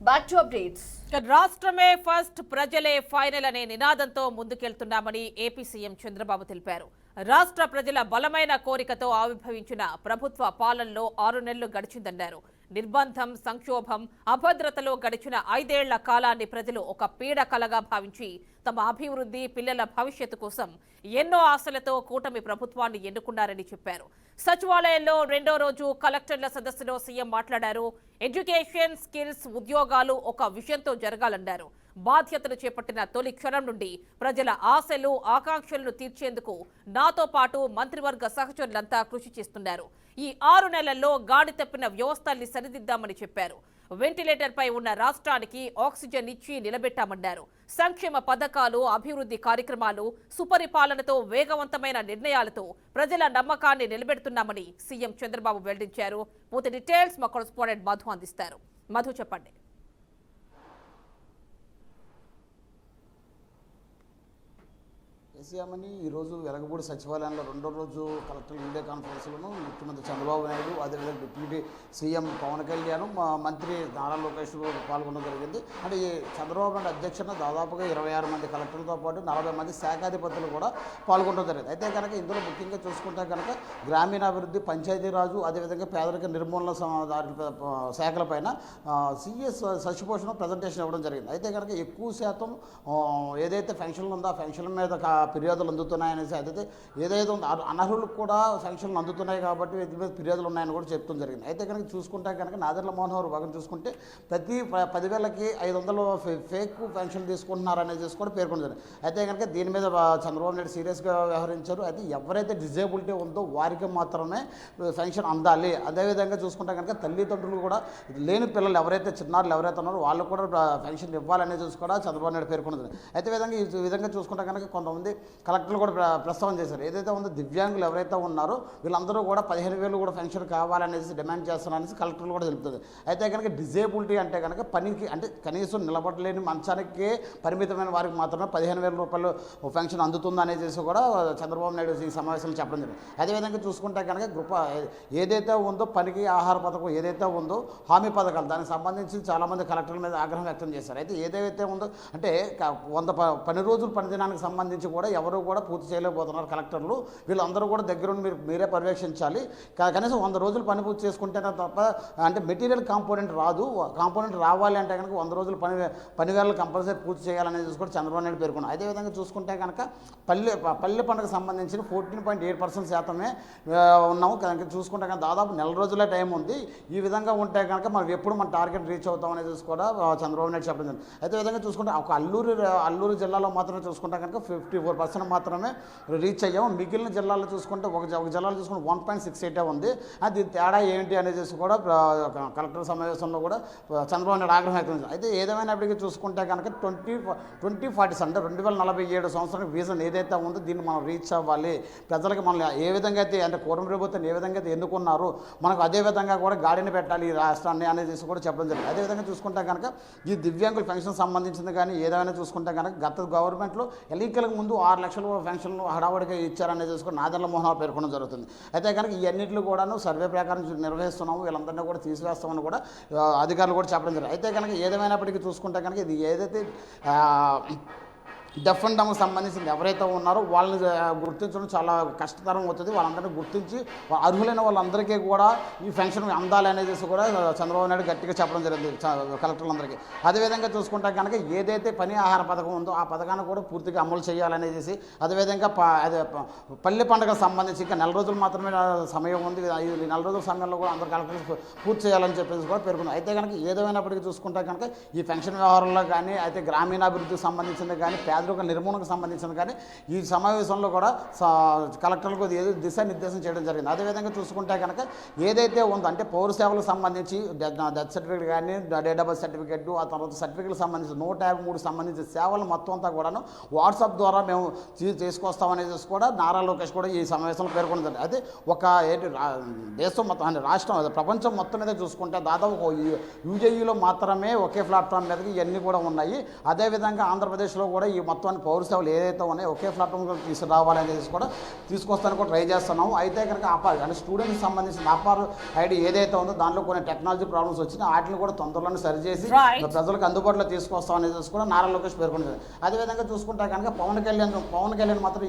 Back to updates. రాష్ట్రమే first ప్రజలే final అనే నినాదంతో ముందుకెళ్తున్నామని ఏపీ సీఎం చంద్రబాబు తెలిపారు. రాష్ట్ర ప్రజల బలమైన కోరికతో ఆవిర్భవించిన ప్రభుత్వ పాలనలో 6 నెలలు గడిచిందన్నారు. నిర్బంధం, సంక్షోభం, అభద్రతలో గడిచిన 5 ఏళ్ల కాలాన్ని ప్రజలు ఒక పీడకలగా భావించి తమ అభివృద్ధి, పిల్లల భవిష్యత్తు కోసం ఎన్నో ఆశలతో కూటమి ప్రభుత్వాన్ని ఎన్నుకున్నారని చెప్పారు. సచివాలయంలో 2వ రోజు కలెక్టర్ల సదస్సులో సీఎం మాట్లాడారు. ఎడ్యుకేషన్, స్కిల్స్, ఉద్యోగాలు ఒక విషయంతో జరగాలన్నారు. బాధ్యతలు చేపట్టిన తొలి క్షణం నుండి ప్రజల ఆశలు, ఆకాంక్షలను తీర్చేందుకు నాతో పాటు మంత్రివర్గ సహచరులంతా కృషి చేస్తున్నారు. ఈ 6 నెలల్లో గాడి తప్పిన వ్యవస్థల్ని సరిదిద్దామని చెప్పారు. వెంటిలేటర్ పై ఉన్న రాష్ట్రానికి ఆక్సిజన్ ఇచ్చి నిలబెట్టామన్నారు. సంక్షేమ పథకాలు, అభివృద్ధి కార్యక్రమాలు, సుపరిపాలనతో వేగవంతమైన నిర్ణయాలతో ప్రజల నమ్మకాన్ని నిలబెడుతున్నామని సీఎం చంద్రబాబు వెల్లడించారు. పూర్తి డీటెయిల్స్ మా కరెస్పాండెంట్ మధు అందిస్తారు. మధు, చెప్పండి. కేసీఆర్ని ఈరోజు వెలగపూడి సచివాలయంలో 2వ రోజు కలెక్టర్ వీడియో కాన్ఫరెన్స్లోను ముఖ్యమంత్రి చంద్రబాబు నాయుడు, అదేవిధంగా డిప్యూటీ సీఎం పవన్ కళ్యాణ్, మంత్రి నారా లోకేష్ పాల్గొనడం జరిగింది. అంటే ఈ చంద్రబాబు నాయుడు అధ్యక్షతన దాదాపుగా 26 మంది కలెక్టర్లతో పాటు 40 మంది శాఖాధిపతులు కూడా పాల్గొనడం జరిగింది. అయితే కనుక ఇందులో ముఖ్యంగా చూసుకుంటే కనుక గ్రామీణాభివృద్ధి, పంచాయతీరాజు, అదేవిధంగా పేదరిక నిర్మూలన శాఖలపైన సిఎస్ సచిపోషణ ప్రజెంటేషన్ ఇవ్వడం జరిగింది. అయితే కనుక ఎక్కువ శాతం ఏదైతే ఫెన్షన్లు ఉందో ఆ ఫెన్షన్ మీద ఫిర్యాదులు అందుతున్నాయనేసి, అయితే ఏదైతే అనర్హులకు కూడా ఫెన్షన్లు అందుతున్నాయి కాబట్టి వీటి మీద ఫిర్యాదులు ఉన్నాయని కూడా చెప్తాం జరిగింది. అయితే కనుక చూసుకుంటే కనుక నాదెండ్ల మనోహర్ భాగం చూసుకుంటే ప్రతి 10,000కి 500 ఫేక్ పెన్షన్ తీసుకుంటున్నారనేది కూడా పేర్కొనడం జరిగింది. అయితే కనుక దీని మీద చంద్రబాబు నాయుడు సీరియస్గా వ్యవహరించారు. అయితే ఎవరైతే డిజేబిలిటీ ఉందో వారికి మాత్రమే పెన్షన్ అందాలి. అదేవిధంగా చూసుకుంటే కనుక తల్లిదండ్రులు కూడా లేని పిల్లలు ఎవరైతే చిన్నారులు ఎవరైతే ఉన్నారో వాళ్ళు కూడా పెన్షన్ ఇవ్వాలనేది కూడా చంద్రబాబు నాయుడు పేర్కొన్నది. అయితే ఈ విధంగా చూసుకుంటే కనుక కొంతమంది కలెక్టర్లు కూడా ప్రస్తావన చేశారు. ఏదైతే ఉందో దివ్యాంగులు ఎవరైతే ఉన్నారో వీళ్ళందరూ కూడా 15,000 కూడా పెన్షన్ కావాలనేసి డిమాండ్ చేస్తున్నారనేసి కలెక్టర్లు కూడా తెలుపుతుంది. అయితే కనుక డిజేబిలిటీ అంటే కనుక పనికి అంటే కనీసం నిలబడలేని మంచానికే పరిమితమైన వారికి మాత్రమే 15,000 రూపాయలు పెన్షన్ అందుతుంది అనేసి కూడా చంద్రబాబు నాయుడు ఈ సమావేశంలో చెప్పడం జరిగింది. అదేవిధంగా చూసుకుంటే కనుక ఏదైతే ఉందో పనికి ఆహార పథకం ఏదైతే ఉందో హామీ పథకాలు దానికి సంబంధించి చాలామంది కలెక్టర్ల మీద ఆగ్రహం వ్యక్తం చేశారు. అయితే ఏదైతే ఉందో అంటే 100 పని రోజుల పనిదినానికి సంబంధించి కూడా ఎవరు కూడా పూర్తి చేయలేకపోతున్నారు కలెక్టర్లు. వీళ్ళందరూ కూడా దగ్గరుండి మీరే పర్యవేక్షించాలి. కనీసం 100 రోజులు పని పూర్తి చేసుకుంటేనే తప్ప అంటే మెటీరియల్ కాంపోనెంట్ రాదు. కాంపోనెంట్ రావాలి అంటే కనుక 100 రోజులు పని వేళలు కంపల్సరీ పూర్తి చేయాలనేది కూడా చంద్రబాబు నాయుడు పేర్కొన్నారు. అదేవిధంగా చూసుకుంటే కనుక పల్లె పండుగకు సంబంధించిన 14.8% శాతమే ఉన్నాము. కనుక చూసుకుంటే కనుక దాదాపు నెల రోజులే టైం ఉంది. ఈ విధంగా ఉంటే కనుక మనం ఎప్పుడు మన టార్గెట్ రీచ్ అవుతాం అనేది కూడా చంద్రబాబు నాయుడు చెప్పడం జరిగింది. అయితే విధంగా చూసుకుంటే ఒక అల్లూరు జిల్లాలో మాత్రమే చూసుకుంటే కనుక 54% మాత్రమే రీచ్ అయ్యాము. మిగిలిన జిల్లాలో చూసుకుంటే ఒక జిల్లాలో చూసుకుంటే 1.68 ఉంది. అది తేడా ఏంటి అనేది కూడా కలెక్టర్ సమావేశంలో కూడా చంద్రబాబు నాయుడు ఆగ్రహం వ్యక్తం చేశారు. అయితే ఏదేమైనప్పటికీ చూసుకుంటే కనుక 2040 అంటే 2047 సంవత్సరానికి విజన్ ఏదైతే ఉందో దీన్ని మనం రీచ్ అవ్వాలి. ప్రజలకు మనం ఏ విధంగా అయితే అంటే కూటమి ప్రభుత్వం ఏ విధంగా అయితే ఎన్నుకున్నారు మనకు అదే విధంగా కూడా గాడిని పెట్టాలి ఈ రాష్ట్రాన్ని అనేది కూడా చెప్పడం జరిగింది. అదేవిధంగా చూసుకుంటే కనుక ఈ దివ్యాంగుల పెన్షన్ సంబంధించింది కానీ ఏదైనా చూసుకుంటే కనుక గత గవర్నమెంట్లో ఎన్నికలకు ముందు 6 లక్షల పెన్షన్లు హడావడిగా ఇచ్చారనేది చూసుకొని నాదెండ్ల మనోహర్ పేర్కొనడం జరుగుతుంది. అయితే కనుక ఈ అన్నింటిలో కూడాను సర్వే ప్రకారం నిర్వహిస్తున్నాము, వీళ్ళందరినీ కూడా తీసివేస్తామని కూడా అధికారులు కూడా చెప్పడం జరిగింది. అయితే కనుక ఏదేమైనప్పటికీ చూసుకుంటే కనుక ఇది ఏదైతే డెఫ్ అండ్ డమ్కి సంబంధించింది ఎవరైతే ఉన్నారో వాళ్ళని గుర్తించడం చాలా కష్టతరం అవుతుంది. వాళ్ళందరినీ గుర్తించి అర్హులైన వాళ్ళందరికీ కూడా ఈ పెన్షన్ అందాలి అనేది కూడా చంద్రబాబు నాయుడు గట్టిగా చెప్పడం జరిగింది కలెక్టర్లందరికీ. అదేవిధంగా చూసుకుంటే కనుక ఏదైతే పని ఆహార పథకం ఉందో ఆ పథకాన్ని కూడా పూర్తిగా అమలు చేయాలనేసి, అదేవిధంగా పల్లె పండుగకు సంబంధించి ఇంకా 4 రోజులు మాత్రమే సమయం ఉంది. ఈ 4 రోజుల సమయంలో కూడా అందరు కలెక్టర్లు పూర్తి చేయాలని చెప్పేసి కూడా పేర్కొన్నారు. అయితే కనుక ఏదేమైనప్పటికీ చూసుకుంటే కనుక ఈ పెన్షన్ వ్యవహారంలో కానీ అయితే గ్రామీణాభివృద్ధికి సంబంధించింది కానీ పేదరిక నిర్మూలనకు సంబంధించింది కానీ ఈ సమావేశంలో కూడా కలెక్టర్లకు దిశానిర్దేశం చేయడం జరిగింది. అదేవిధంగా చూసుకుంటే కనుక ఏదైతే ఉందో అంటే పౌర సేవలకు సంబంధించి డెత్ సర్టిఫికేట్ కానీ డేట్ ఆఫ్ బర్త్ సర్టిఫికేట్, ఆ తర్వాత సర్టిఫికేట్కి సంబంధించి 153 సంబంధించిన సేవలు మొత్తం అంతా కూడాను వాట్సాప్ ద్వారా మేము తీసుకొస్తామనేది కూడా నారా లోకేష్ కూడా ఈ సమావేశంలో పేర్కొన్నది. అదే ఒక దేశం మొత్తం అంటే రాష్ట్రం ప్రపంచం మొత్తం మీద చూసుకుంటే దాదాపు యూజేఈలో మాత్రమే ఒకే ప్లాట్ఫామ్ మీదకి ఇవన్నీ కూడా ఉన్నాయి. అదేవిధంగా ఆంధ్రప్రదేశ్లో కూడా ఈ మొత్తం పౌర సేవలు ఏదైతే ఉన్నాయో ఒకే ప్లాట్ఫామ్లో తీసుకురావాలనేది కూడా తీసుకొస్తానికి కూడా ట్రై చేస్తున్నాము. అయితే కనుక అంటే స్టూడెంట్కి సంబంధించిన ఆఫర్ ఐడి ఏదైతే ఉందో దాంట్లో కొన్ని టెక్నాలజీ ప్రాబ్లమ్స్ వచ్చినా వాటిని కూడా తొందరలోనే సరిచేసి ప్రజలకు అందుబాటులో తీసుకొస్తాం అనేది కూడా నారా లోకేష్ పేర్కొన్నారు. అదేవిధంగా చూసుకుంటే కనుక పవన్ కళ్యాణ్ మాత్రం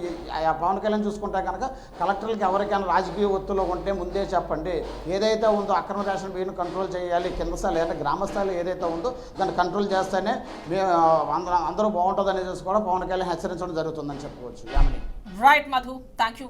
పవన్ కళ్యాణ్ చూసుకుంటే కనుక కలెక్టర్లకు ఎవరికైనా రాజకీయ ఒత్తిడిలో ఉంటే ముందే చెప్పండి, ఏదైతే ఉందో అక్రమ రేషన్ బియ్యం కంట్రోల్ చేయాలి, కింద స్థాయి అంటే గ్రామ స్థాయిలో ఏదైతే ఉందో దాన్ని కంట్రోల్ చేస్తేనే అందరూ బాగుంటుంది అనేది కూడా పవన్ కళ్యాణ్ హెచ్చరించడం జరుగుతుందని చెప్పుకోవచ్చు. Right Madhu, thank you.